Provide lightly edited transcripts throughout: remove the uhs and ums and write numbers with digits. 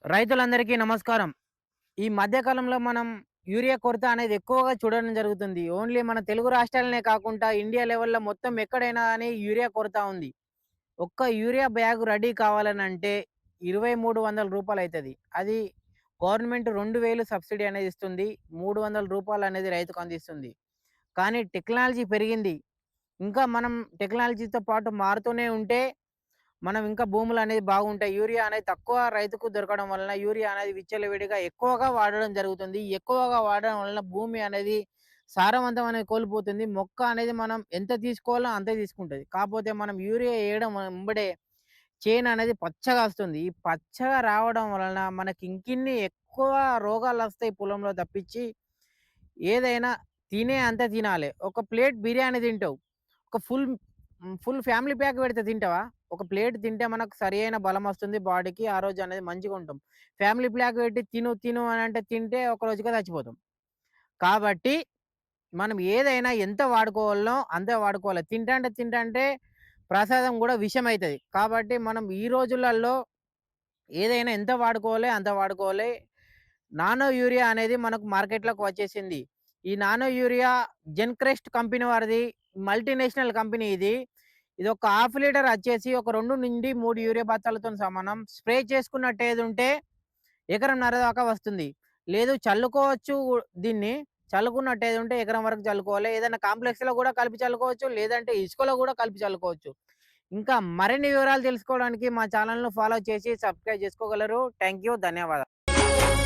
రైతులందరికీ నమస్కారం. ఈ మధ్య కాలంలో మనం యూరియా కొరత అనేది ఎక్కువగా చూడడం జరుగుతుంది. ఓన్లీ మన తెలుగు రాష్ట్రాలనే కాకుండా ఇండియా లెవెల్‌లో మొత్తం ఎక్కడైనా గాని యూరియా కొరత ఉంది. ఒక్క యూరియా బ్యాగ్ రెడీ కావాలనంటే రూ. 2,300 అయితది. అది గవర్నమెంట్ 2,000 సబ్సిడీ అనేది ఇస్తుంది. రూ. 300 అనేది రైతుకు అందిస్తుంది. కానీ టెక్నాలజీ పెరిగింది. ఇంకా మనం టెక్నాలజీతో పాటు మారుతూనే ఉంటే మనం ఇంకా భూములనేవి బాగుంటాయి. యూరియా అనేది తక్కువ రైతుకు దొరకడం వలన యూరియా అనేది విచ్చలవిడిగా ఎక్కువగా వాడడం జరుగుతుంది. ఎక్కువగా వాడడం వలన భూమి అనేది సారవంతం అనేది కోల్పోతుంది. మొక్క అనేది మనం ఎంత తీసుకోవాలో అంతే తీసుకుంటది. కాపోతే మనం యూరియా ఎయడం ఎంబడే చేను అనేది పచ్చగా వస్తుంది. ఈ పచ్చగా రావడం వలన మనకి ఇంకిన్ని ఎక్కువ రోగాలొస్తాయి పొలంలో తప్పించి, ఏదైనా తినే అంత తినాలే. ఒక ప్లేట్ బిర్యానీ తింటావు. ఒక ఫుల్ ఫ్యామిలీ ప్యాక్ పెడితే తింటావా? ఒక ప్లేట్ తింటే మనకు సరియైన బలమొస్తుంది బాడీకి. ఆ రోజు అనేది మంచిగుంటాం. ఫ్యామిలీ ప్యాక్ పెట్టి తిను తిను అనంటే తింటే ఒక రోజుకే చచ్చిపోతాం. కాబట్టి మనం ఏదైనా ఎంత వాడుకోవాలనో అంతే వాడుకోవాలి. తింటాంటే తింటాంటే ప్రసాదం గూడా విషమైతది. కాబట్టి మనం ఈ రోజులల్లో ఏదైనా ఎంత వాడుకోవాలి అంత వాడుకోవాలి. నానో యూరియా అనేది మనకు మార్కెట్‌లోకి వచ్చేసింది. ఈ నానో యూరియా జెన్‌క్రెస్ట్ కంపెనీ వారిది. మల్టీనేషనల్ కంపెనీ ఇది. ఇదొక హాఫ్ లీటర్ వచ్చేసి ఒక 2-3 యూరియా బత్తాలతోని సమానం. స్ప్రే చేసుకున్నట్టేదుంటే ఎకరంన్నర దాకా వస్తుంది. లేదు చల్లుకోవచ్చు దీన్ని. చల్లుకున్నట్టేదుంటే ఎకరం వరకు చల్లుకోవాలి. ఏదైనా కాంప్లెక్స్‌లో గూడా కలిపి చల్లుకోవచ్చు. లేదంటే ఇసుకలో గూడా కలిపి చల్లుకోవచ్చు. ఇంకా మరిన్ని వివరాలు తెలుసుకోవడానికి మా ఛానెల్‌ను ఫాలో చేసి సబ్స్క్రైబ్ చేసుకోగలరు. Thank you. ధన్యవాదాలు.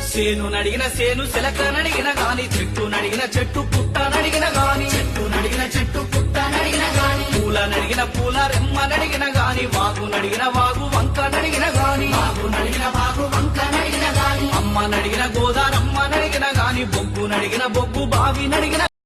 సేను నడిగిన సేను సెలక నడిగిన గాని చెట్టు నడిగిన చెట్టు పుట్ట నడిగిన గాని చెట్టు నడిగిన చెట్టు పుట్ట నడిగిన గాని పూల నడిగిన పూల రెమ్మ నడిగిన గాని వాగు నడిగిన వాగు వంక నడిగిన గాని వాగు నడిగిన వాగు వంక నడిగిన గాని అమ్మ నడిగిన గోదారమ్మ నడిగిన గాని బొగ్గు నడిగిన బొగ్గు బావి నడిగిన